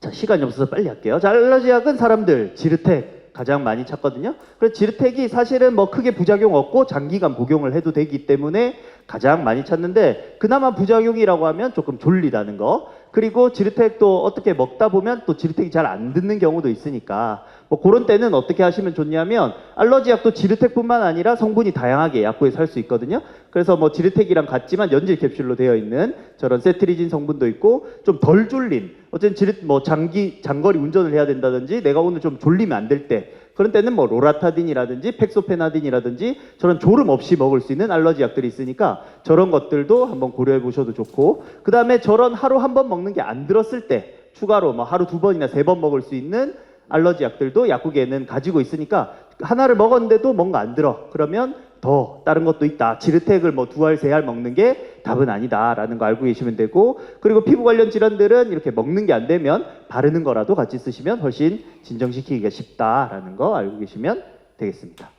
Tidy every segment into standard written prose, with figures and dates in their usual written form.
자, 시간이 없어서 빨리 할게요. 자, 알러지 약은 사람들 지르텍 가장 많이 찾거든요. 그래서 지르텍이 사실은 뭐 크게 부작용 없고 장기간 복용을 해도 되기 때문에 가장 많이 찾는데, 그나마 부작용이라고 하면 조금 졸리다는 거, 그리고 지르텍도 어떻게 먹다 보면 또 지르텍이 잘 안 듣는 경우도 있으니까 뭐 그런 때는 어떻게 하시면 좋냐면, 알러지 약도 지르텍뿐만 아니라 성분이 다양하게 약국에 살 수 있거든요. 그래서 뭐 지르텍이랑 같지만 연질 캡슐로 되어 있는 저런 세트리진 성분도 있고, 좀 덜 졸림, 어쨌든 뭐 장거리 운전을 해야 된다든지 내가 오늘 좀 졸리면 안 될 때, 그런 때는 뭐 로라타딘이라든지 팩소페나딘이라든지 저런 졸음 없이 먹을 수 있는 알러지 약들이 있으니까 저런 것들도 한번 고려해 보셔도 좋고, 그 다음에 저런 하루 한 번 먹는 게 안 들었을 때 추가로 뭐 하루 2번이나 3번 먹을 수 있는 알러지 약들도 약국에는 가지고 있으니까, 하나를 먹었는데도 뭔가 안 들어 그러면 더 다른 것도 있다. 지르텍을 뭐 2알, 3알 먹는 게 답은 아니다라는 거 알고 계시면 되고, 그리고 피부 관련 질환들은 이렇게 먹는 게 안 되면 바르는 거라도 같이 쓰시면 훨씬 진정시키기가 쉽다라는 거 알고 계시면 되겠습니다.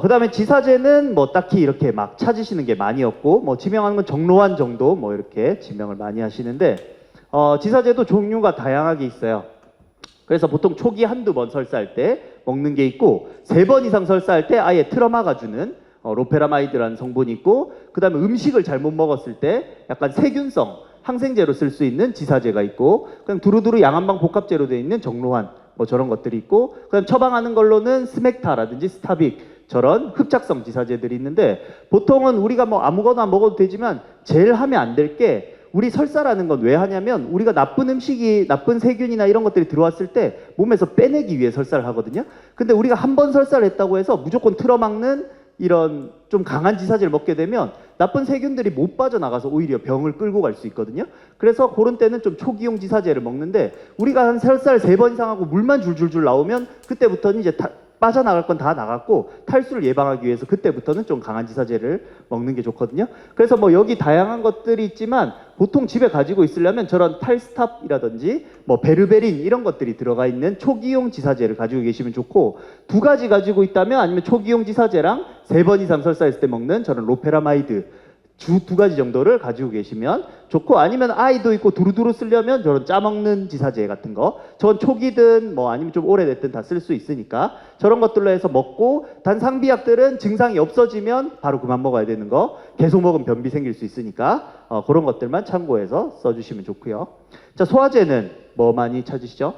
그 다음에 지사제는 뭐 딱히 이렇게 막 찾으시는 게 많이 없고, 뭐 지명하는 건 정로환 정도 뭐 이렇게 지명을 많이 하시는데, 지사제도 종류가 다양하게 있어요. 그래서 보통 초기 한두 번 설사할 때 먹는 게 있고, 3번 이상 설사할 때 아예 틀어막아 주는 로페라마이드라는 성분이 있고, 그 다음에 음식을 잘못 먹었을 때 약간 세균성 항생제로 쓸 수 있는 지사제가 있고, 그냥 두루두루 양한방 복합제로 되어 있는 정로환 뭐 저런 것들이 있고, 그다음 처방하는 걸로는 스맥타라든지 스타빅 저런 흡착성 지사제들이 있는데, 보통은 우리가 뭐 아무거나 먹어도 되지만 제일 하면 안 될 게, 우리 설사라는 건 왜 하냐면 우리가 나쁜 음식이, 나쁜 세균이나 이런 것들이 들어왔을 때 몸에서 빼내기 위해 설사를 하거든요. 근데 우리가 한 번 설사를 했다고 해서 무조건 틀어막는 이런 좀 강한 지사제를 먹게 되면 나쁜 세균들이 못 빠져나가서 오히려 병을 끌고 갈 수 있거든요. 그래서 그런 때는 좀 초기용 지사제를 먹는데, 우리가 한 설사를 3번 이상 하고 물만 줄줄줄 나오면 그때부터는 이제 빠져나갈 건 다 나갔고, 탈수를 예방하기 위해서 그때부터는 좀 강한 지사제를 먹는 게 좋거든요. 그래서 뭐 여기 다양한 것들이 있지만 보통 집에 가지고 있으려면 저런 탈스탑이라든지 뭐 베르베린 이런 것들이 들어가 있는 초기용 지사제를 가지고 계시면 좋고, 2가지 가지고 있다면 아니면 초기용 지사제랑 3번 이상 설사했을 때 먹는 저런 로페라마이드 2가지 정도를 가지고 계시면 좋고, 아니면 아이도 있고 두루두루 쓰려면 저런 짜먹는 지사제 같은 거, 저건 초기든 뭐 아니면 좀 오래됐든 다 쓸 수 있으니까 저런 것들로 해서 먹고, 단 상비약들은 증상이 없어지면 바로 그만 먹어야 되는 거, 계속 먹으면 변비 생길 수 있으니까 그런 것들만 참고해서 써주시면 좋고요. 자, 소화제는 뭐 많이 찾으시죠?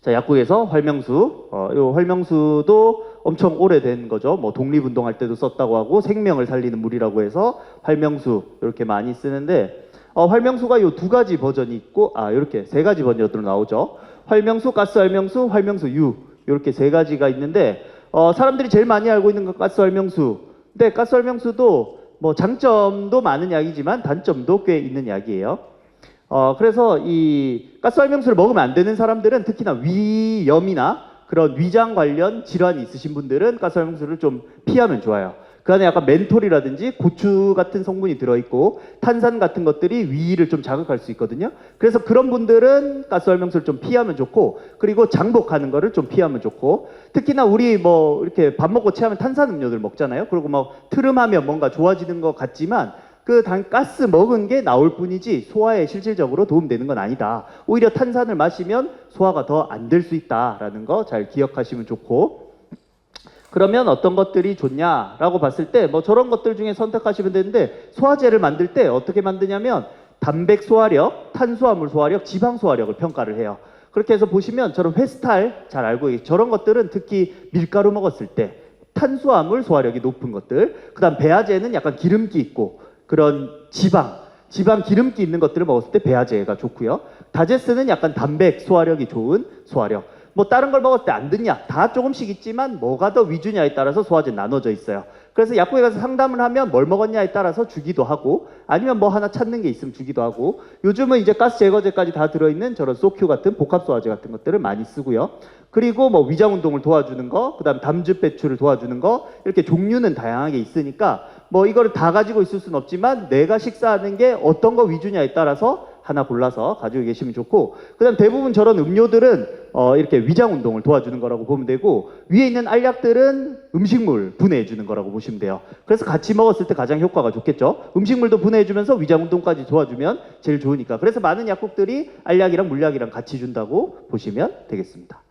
자, 약국에서 활명수, 요 활명수도 엄청 오래된 거죠. 뭐 독립운동할 때도 썼다고 하고 생명을 살리는 물이라고 해서 활명수 이렇게 많이 쓰는데, 활명수가 요 2가지 버전이 있고, 이렇게 3가지 버전으로 나오죠. 활명수, 가스 활명수, 활명수 U 이렇게 3가지가 있는데, 사람들이 제일 많이 알고 있는 건 가스 활명수. 근데 가스 활명수도 뭐 장점도 많은 약이지만 단점도 꽤 있는 약이에요. 그래서 이 가스 활명수를 먹으면 안 되는 사람들은, 특히나 위염이나 그런 위장 관련 질환이 있으신 분들은 가스 활명수를 좀 피하면 좋아요. 그 안에 약간 멘톨이라든지 고추 같은 성분이 들어있고 탄산 같은 것들이 위를 좀 자극할 수 있거든요. 그래서 그런 분들은 가스 활명수를 좀 피하면 좋고, 그리고 장복하는 거를 좀 피하면 좋고, 특히나 우리 뭐 이렇게 밥 먹고 체하면 탄산 음료들 먹잖아요. 그리고 뭐 트름하면 뭔가 좋아지는 것 같지만 그 가스 먹은 게 나올 뿐이지 소화에 실질적으로 도움되는 건 아니다. 오히려 탄산을 마시면 소화가 더 안 될 수 있다라는 거 잘 기억하시면 좋고, 그러면 어떤 것들이 좋냐라고 봤을 때 뭐 저런 것들 중에 선택하시면 되는데, 소화제를 만들 때 어떻게 만드냐면 단백 소화력, 탄수화물 소화력, 지방 소화력을 평가를 해요. 그렇게 해서 보시면 저런 회스탈 잘 알고 계시죠? 저런 것들은 특히 밀가루 먹었을 때 탄수화물 소화력이 높은 것들, 그 다음 배아제는 약간 기름기 있고 그런 지방 기름기 있는 것들을 먹었을 때 배아제가 좋고요. 다제스는 약간 단백 소화력이 좋은 소화력. 뭐 다른 걸 먹었을 때 안 듣냐, 다 조금씩 있지만 뭐가 더 위주냐에 따라서 소화제 나눠져 있어요. 그래서 약국에 가서 상담을 하면 뭘 먹었냐에 따라서 주기도 하고, 아니면 뭐 하나 찾는 게 있으면 주기도 하고, 요즘은 이제 가스 제거제까지 다 들어있는 저런 소큐 같은 복합 소화제 같은 것들을 많이 쓰고요. 그리고 뭐 위장 운동을 도와주는 거, 그다음 담즙 배출을 도와주는 거, 이렇게 종류는 다양하게 있으니까 뭐 이거를 다 가지고 있을 수는 없지만 내가 식사하는 게 어떤 거 위주냐에 따라서 하나 골라서 가지고 계시면 좋고, 그다음 대부분 저런 음료들은 이렇게 위장 운동을 도와주는 거라고 보면 되고, 위에 있는 알약들은 음식물 분해해 주는 거라고 보시면 돼요. 그래서 같이 먹었을 때 가장 효과가 좋겠죠. 음식물도 분해해 주면서 위장 운동까지 도와주면 제일 좋으니까. 그래서 많은 약국들이 알약이랑 물약이랑 같이 준다고 보시면 되겠습니다.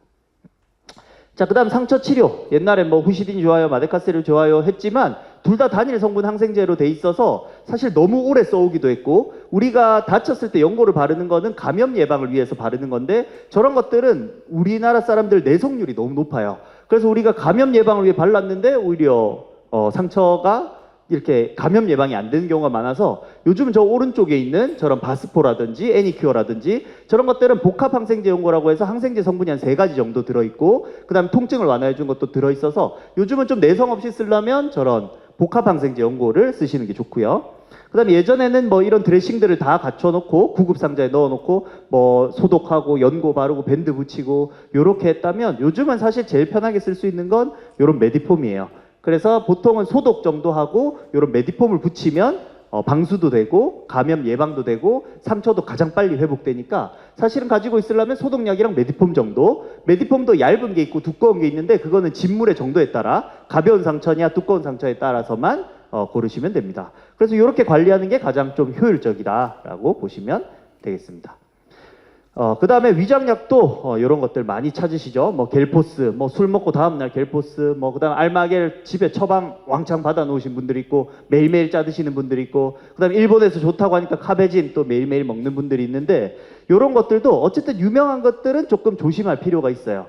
자, 그 다음 상처 치료. 옛날에 뭐 후시딘 좋아요, 마데카세를 좋아요 했지만 둘 다 단일 성분 항생제로 돼 있어서 사실 너무 오래 써오기도 했고, 우리가 다쳤을 때 연고를 바르는 거는 감염 예방을 위해서 바르는 건데, 저런 것들은 우리나라 사람들 내성률이 너무 높아요. 그래서 우리가 감염 예방을 위해 발랐는데 오히려 상처가 이렇게 감염 예방이 안 되는 경우가 많아서, 요즘 저 오른쪽에 있는 저런 바스포라든지 애니큐어라든지 저런 것들은 복합 항생제 연고라고 해서 항생제 성분이 한 3가지 정도 들어있고, 그 다음에 통증을 완화해 준 것도 들어있어서 요즘은 좀 내성 없이 쓰려면 저런 복합 항생제 연고를 쓰시는 게 좋고요. 그 다음에 예전에는 뭐 이런 드레싱들을 다 갖춰놓고 구급 상자에 넣어놓고 뭐 소독하고 연고 바르고 밴드 붙이고 요렇게 했다면, 요즘은 사실 제일 편하게 쓸 수 있는 건 요런 메디폼이에요. 그래서 보통은 소독 정도 하고 요런 메디폼을 붙이면 방수도 되고 감염 예방도 되고 상처도 가장 빨리 회복되니까, 사실은 가지고 있으려면 소독약이랑 메디폼 정도, 메디폼도 얇은 게 있고 두꺼운 게 있는데 그거는 진물의 정도에 따라 가벼운 상처냐 두꺼운 상처에 따라서만 고르시면 됩니다. 그래서 이렇게 관리하는 게 가장 좀 효율적이다라고 보시면 되겠습니다. 그 다음에 위장약도 이런 것들 많이 찾으시죠. 뭐 겔포스, 뭐 술 먹고 다음날 겔포스, 뭐 그 다음 알마겔 집에 처방 왕창 받아 놓으신 분들이 있고, 매일매일 짜 드시는 분들이 있고, 그 다음에 일본에서 좋다고 하니까 카베진 또 매일매일 먹는 분들이 있는데, 이런 것들도 어쨌든 유명한 것들은 조금 조심할 필요가 있어요.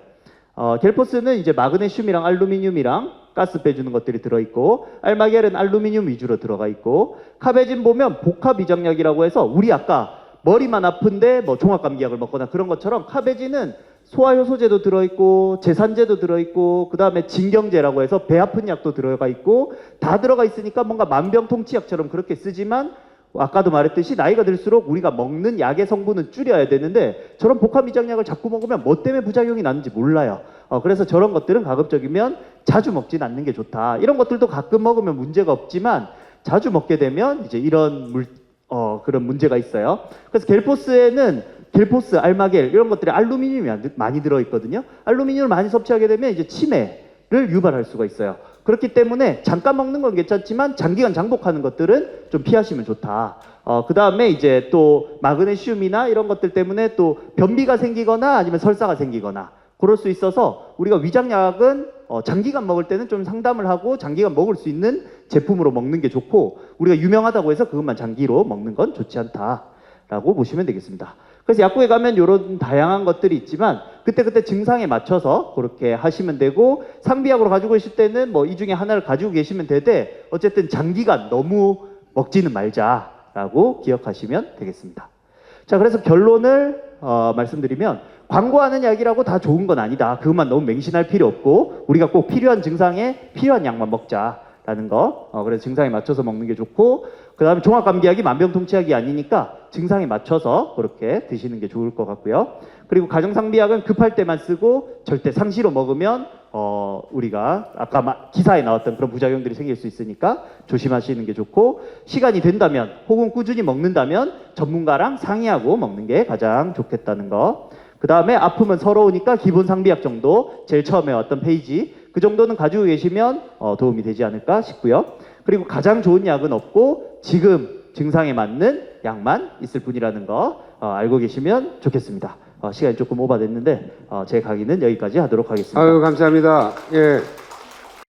겔포스는 이제 마그네슘이랑 알루미늄이랑 가스 빼주는 것들이 들어있고, 알마겔은 알루미늄 위주로 들어가 있고, 카베진 보면 복합 위장약이라고 해서 우리 아까 머리만 아픈데 뭐 종합감기약을 먹거나 그런 것처럼, 카베진은 소화효소제도 들어있고 제산제도 들어있고 그 다음에 진경제라고 해서 배 아픈 약도 들어가 있고, 다 들어가 있으니까 뭔가 만병통치약처럼 그렇게 쓰지만, 아까도 말했듯이 나이가 들수록 우리가 먹는 약의 성분은 줄여야 되는데, 저런 복합 위장약을 자꾸 먹으면 뭐 때문에 부작용이 나는지 몰라요. 그래서 저런 것들은 가급적이면 자주 먹진 않는 게 좋다. 이런 것들도 가끔 먹으면 문제가 없지만, 자주 먹게 되면 이제 이런 그런 문제가 있어요. 그래서 겔포스에는 겔포스, 알마겔 이런 것들이 알루미늄이 많이 들어있거든요. 알루미늄을 많이 섭취하게 되면 이제 치매를 유발할 수가 있어요. 그렇기 때문에 잠깐 먹는 건 괜찮지만 장기간 장복하는 것들은 좀 피하시면 좋다. 그 다음에 이제 또 마그네슘이나 이런 것들 때문에 또 변비가 생기거나 아니면 설사가 생기거나 그럴 수 있어서, 우리가 위장약은 장기간 먹을 때는 좀 상담을 하고 장기간 먹을 수 있는 제품으로 먹는 게 좋고, 우리가 유명하다고 해서 그것만 장기로 먹는 건 좋지 않다라고 보시면 되겠습니다. 그래서 약국에 가면 이런 다양한 것들이 있지만 그때그때 증상에 맞춰서 그렇게 하시면 되고, 상비약으로 가지고 계실 때는 뭐 이 중에 하나를 가지고 계시면 되되, 어쨌든 장기간 너무 먹지는 말자라고 기억하시면 되겠습니다. 자, 그래서 결론을 말씀드리면, 광고하는 약이라고 다 좋은 건 아니다. 그것만 너무 맹신할 필요 없고, 우리가 꼭 필요한 증상에 필요한 약만 먹자라는 거. 그래서 증상에 맞춰서 먹는 게 좋고, 그 다음에 종합감기약이 만병통치약이 아니니까 증상에 맞춰서 그렇게 드시는 게 좋을 것 같고요. 그리고 가정상비약은 급할 때만 쓰고 절대 상시로 먹으면 우리가 아까 기사에 나왔던 그런 부작용들이 생길 수 있으니까 조심하시는 게 좋고, 시간이 된다면 혹은 꾸준히 먹는다면 전문가랑 상의하고 먹는 게 가장 좋겠다는 거. 그 다음에 아프면 서러우니까 기본 상비약 정도, 제일 처음에 왔던 페이지 그 정도는 가지고 계시면 도움이 되지 않을까 싶고요. 그리고 가장 좋은 약은 없고 지금 증상에 맞는 약만 있을 뿐이라는 거 알고 계시면 좋겠습니다. 시간이 조금 오버됐는데 제 강의는 여기까지 하도록 하겠습니다. 아유, 감사합니다. 예.